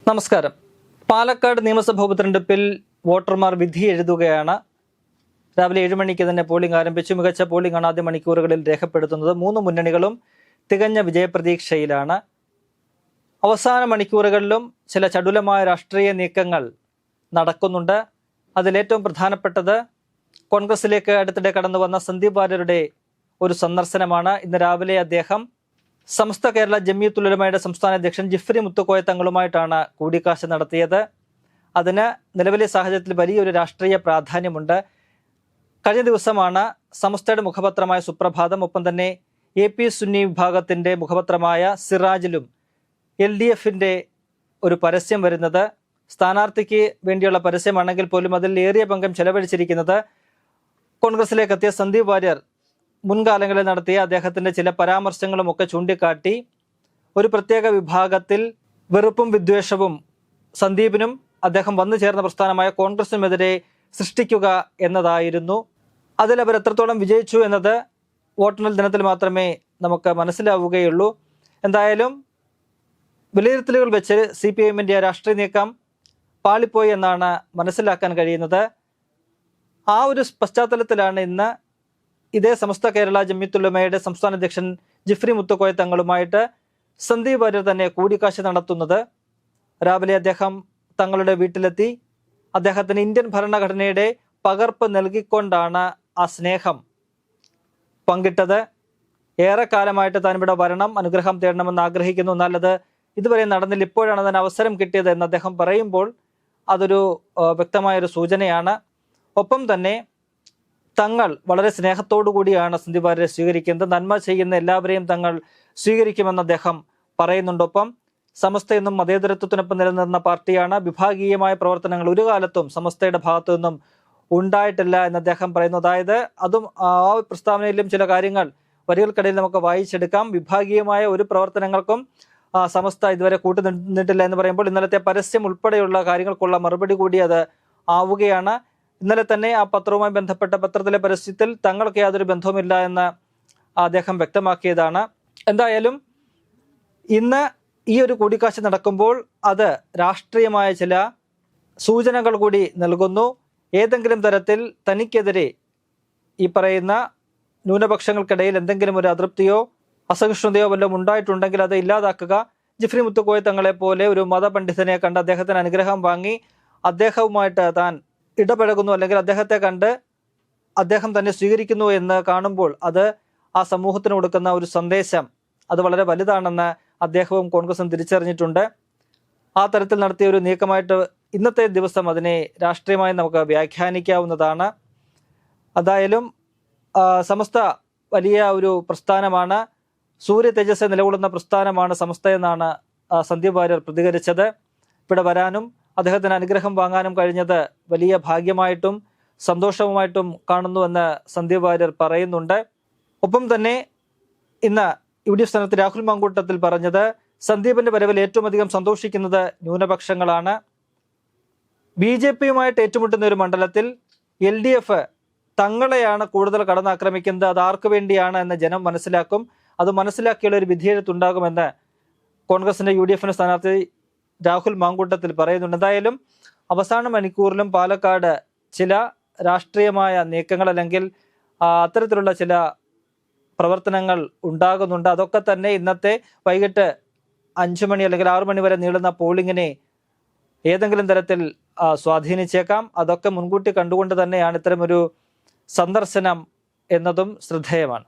നമസ്കാരം. പാലക്കാട് നിയമസഭാ ഉപതെരഞ്ഞെടുപ്പിൽ വോട്ടർമാർ വിധി എഴുതുകയാണ്. രാവിലെ 7 മണിക്ക് തന്നെ പോളിംഗ് ആരംഭിച്ചു. മികച്ച പോളിംഗാണ് ആദ്യ മണിക്കൂറുകളിൽ രേഖപ്പെടുത്തുന്നത്. 3 മുന്നണികളും തികഞ്ഞ വിജയപ്രതീക്ഷയിലാണ്. അവസാന മണിക്കൂറുകളിലും ചില ചടുലമായ രാഷ്ട്രീയ നീക്കങ്ങൾ നടക്കുന്നുണ്ട്. അതിലേറ്റവും പ്രധാനപ്പെട്ടത് കോൺഗ്രസിലേക്ക് അടുത്തിടെ കടന്നു വന്ന സന്ദീപ് വാര്യരുടെ ഒരു സന്ദർശനമാണ്. ഇന്ന് രാവിലെ അദ്ദേഹം സമസ്ത കേരള ജംഇയ്യത്തുൽ ഉലമയുടെ സംസ്ഥാന അധ്യക്ഷൻ ജിഫ്രി മുത്തുക്കോയ തങ്ങളുമായിട്ടാണ് കൂടിക്കാഴ്ച നടത്തിയത്. അതിന് നിലവിലെ സാഹചര്യത്തിൽ വലിയൊരു രാഷ്ട്രീയ പ്രാധാന്യമുണ്ട്. കഴിഞ്ഞ ദിവസമാണ് സമസ്തയുടെ മുഖപത്രമായ സുപ്രഭാതം, ഒപ്പം തന്നെ AP സുന്നി വിഭാഗത്തിൻ്റെ മുഖപത്രമായ സിറാജിലും LDFിൻ്റെ ഒരു പരസ്യം വരുന്നത്. സ്ഥാനാർത്ഥിക്ക് വേണ്ടിയുള്ള പരസ്യമാണെങ്കിൽ പോലും അതിൽ ഏറിയ പങ്കം ചെലവഴിച്ചിരിക്കുന്നത് കോൺഗ്രസിലേക്ക് എത്തിയ സന്ദീപ് വാര്യർ മുൻകാലങ്ങളിൽ നടത്തിയ അദ്ദേഹത്തിൻ്റെ ചില പരാമർശങ്ങളും ഒക്കെ ചൂണ്ടിക്കാട്ടി ഒരു പ്രത്യേക വിഭാഗത്തിൽ വെറുപ്പും വിദ്വേഷവും സന്ദീപിനും അദ്ദേഹം വന്നു ചേർന്ന പ്രസ്ഥാനമായ കോൺഗ്രസിനുമെതിരെ സൃഷ്ടിക്കുക എന്നതായിരുന്നു. അതിൽ അവർ എത്രത്തോളം വിജയിച്ചു എന്നത് വോട്ടെണ്ണൽ ദിനത്തിൽ മാത്രമേ നമുക്ക് മനസ്സിലാവുകയുള്ളൂ. എന്തായാലും വിലയിരുത്തലുകൾ വെച്ച് CPIഎമ്മിൻ്റെ രാഷ്ട്രീയ നീക്കം പാളിപ്പോയി എന്നാണ് മനസ്സിലാക്കാൻ കഴിയുന്നത്. ആ ഒരു പശ്ചാത്തലത്തിലാണ് ഇന്ന് ഇതേ സമസ്ത കേരള ജംഇയ്യത്തുൽ ഉലമയുടെ സംസ്ഥാന അധ്യക്ഷൻ ജിഫ്രി മുത്തുക്കോയ തങ്ങളുമായിട്ട് സന്ദീപ് വാര്യർ തന്നെ കൂടിക്കാഴ്ച നടത്തുന്നത്. രാവിലെ അദ്ദേഹം തങ്ങളുടെ വീട്ടിലെത്തി അദ്ദേഹത്തിന് ഇന്ത്യൻ ഭരണഘടനയുടെ പകർപ്പ് നൽകിക്കൊണ്ടാണ് ആ സ്നേഹം പങ്കിട്ടത്. ഏറെക്കാലമായിട്ട് താൻ ഇവിടെ വരണം, അനുഗ്രഹം തേടണമെന്ന് ആഗ്രഹിക്കുന്നു, എന്നാൽ അത് ഇതുവരെ നടന്നില്ല, ഇപ്പോഴാണ് അതിന് അവസരം കിട്ടിയത് എന്ന് അദ്ദേഹം പറയുമ്പോൾ അതൊരു വ്യക്തമായൊരു സൂചനയാണ്. ഒപ്പം തന്നെ തങ്ങൾ വളരെ സ്നേഹത്തോടു കൂടിയാണ് സന്ദീപ് വാര്യരെ സ്വീകരിക്കുന്നത്. നന്മ ചെയ്യുന്ന എല്ലാവരെയും തങ്ങൾ സ്വീകരിക്കുമെന്ന് അദ്ദേഹം പറയുന്നുണ്ടൊപ്പം സമസ്തയെന്നും മതേതരത്വത്തിനൊപ്പം നിലനിന്ന പാർട്ടിയാണ്. വിഭാഗീയമായ പ്രവർത്തനങ്ങൾ ഒരു കാലത്തും സമസ്തയുടെ ഭാഗത്തു നിന്നും ഉണ്ടായിട്ടില്ല എന്ന് അദ്ദേഹം പറയുന്നു. അതായത് അതും ആ പ്രസ്താവനയിലും ചില കാര്യങ്ങൾ വരികൾക്കിടയിൽ നമുക്ക് വായിച്ചെടുക്കാം. വിഭാഗീയമായ ഒരു പ്രവർത്തനങ്ങൾക്കും സമസ്ത ഇതുവരെ കൂട്ടുനിന്നിട്ടില്ല എന്ന് പറയുമ്പോൾ ഇന്നലത്തെ പരസ്യം ഉൾപ്പെടെയുള്ള കാര്യങ്ങൾക്കുള്ള മറുപടി കൂടി അത് ആവുകയാണ്. ഇന്നലെ തന്നെ ആ പത്രവുമായി ബന്ധപ്പെട്ട പത്രത്തിലെ പരസ്യത്തിൽ തങ്ങൾക്ക് യാതൊരു ബന്ധവുമില്ല എന്ന് അദ്ദേഹം വ്യക്തമാക്കിയതാണ്. എന്തായാലും ഇന്ന് ഈ ഒരു കൂടിക്കാഴ്ച നടക്കുമ്പോൾ അത് രാഷ്ട്രീയമായ ചില സൂചനകൾ കൂടി നൽകുന്നു. ഏതെങ്കിലും തരത്തിൽ തനിക്കെതിരെ ഈ പറയുന്ന ന്യൂനപക്ഷങ്ങൾക്കിടയിൽ എന്തെങ്കിലും ഒരു അതൃപ്തിയോ അസഹിഷ്ണുതയോ വല്ലതും ഉണ്ടായിട്ടുണ്ടെങ്കിൽ അത് ഇല്ലാതാക്കുക. ജിഫ്രി മുത്തുക്കോയ തങ്ങളെ പോലെ ഒരു മതപണ്ഡിതനെ കണ്ട് അദ്ദേഹത്തിന് അനുഗ്രഹം വാങ്ങി അദ്ദേഹവുമായിട്ട് താൻ ഇടപഴകുന്നു, അല്ലെങ്കിൽ അദ്ദേഹത്തെ കണ്ട് അദ്ദേഹം തന്നെ സ്വീകരിക്കുന്നു എന്ന് കാണുമ്പോൾ അത് ആ സമൂഹത്തിന് കൊടുക്കുന്ന ഒരു സന്ദേശം അത് വളരെ വലുതാണെന്ന് അദ്ദേഹവും കോൺഗ്രസും തിരിച്ചറിഞ്ഞിട്ടുണ്ട്. ആ തരത്തിൽ നടത്തിയ ഒരു നീക്കമായിട്ട് ഇന്നത്തെ ദിവസം അതിനെ രാഷ്ട്രീയമായി നമുക്ക് വ്യാഖ്യാനിക്കാവുന്നതാണ്. എന്തായാലും സമസ്ത വലിയ ഒരു പ്രസ്ഥാനമാണ്, സൂര്യ തേജസ് നിലകൊള്ളുന്ന പ്രസ്ഥാനമാണ് സമസ്ത എന്നാണ് സന്ദീപ് വാര്യർ പ്രതികരിച്ചത്. ഇവിടെ വരാനും അദ്ദേഹത്തിന് അനുഗ്രഹം വാങ്ങാനും കഴിഞ്ഞത് വലിയ ഭാഗ്യമായിട്ടും സന്തോഷവുമായിട്ടും കാണുന്നുവെന്ന് സന്ദീപ് വാര്യർ പറയുന്നുണ്ട്. ഒപ്പം തന്നെ ഇന്ന് UDF സ്ഥാനത്ത് രാഹുൽ മാങ്കൂട്ടത്തിൽ പറഞ്ഞത് സന്ദീപിന്റെ വരവിൽ ഏറ്റവും അധികം സന്തോഷിക്കുന്നത് ന്യൂനപക്ഷങ്ങളാണ്. BJPയുമായിട്ട് ഏറ്റുമുട്ടുന്ന ഒരു മണ്ഡലത്തിൽ LDF തങ്ങളെയാണ് കൂടുതൽ കടന്നാക്രമിക്കുന്നത്. അത് ആർക്ക് വേണ്ടിയാണ് എന്ന് ജനം മനസ്സിലാക്കും. അത് മനസ്സിലാക്കിയുള്ള ഒരു വിധിയെഴുത്തുണ്ടാകുമെന്ന് കോൺഗ്രസിന്റെ UDFന്റെ സ്ഥാനാർത്ഥി രാഹുൽ മാങ്കൂട്ടത്തിൽ പറയുന്നുണ്ട്. എന്തായാലും അവസാന മണിക്കൂറിലും പാലക്കാട് ചില രാഷ്ട്രീയമായ നീക്കങ്ങൾ അല്ലെങ്കിൽ അത്തരത്തിലുള്ള ചില പ്രവർത്തനങ്ങൾ ഉണ്ടാകുന്നുണ്ട്. അതൊക്കെ തന്നെ ഇന്നത്തെ വൈകിട്ട് 5 മണി അല്ലെങ്കിൽ 6 മണി വരെ നീളുന്ന പോളിംഗിനെ ഏതെങ്കിലും തരത്തിൽ സ്വാധീനിച്ചേക്കാം. അതൊക്കെ മുൻകൂട്ടി കണ്ടുകൊണ്ട് തന്നെയാണ് ഇത്തരമൊരു സന്ദർശനം എന്നതും ശ്രദ്ധേയമാണ്.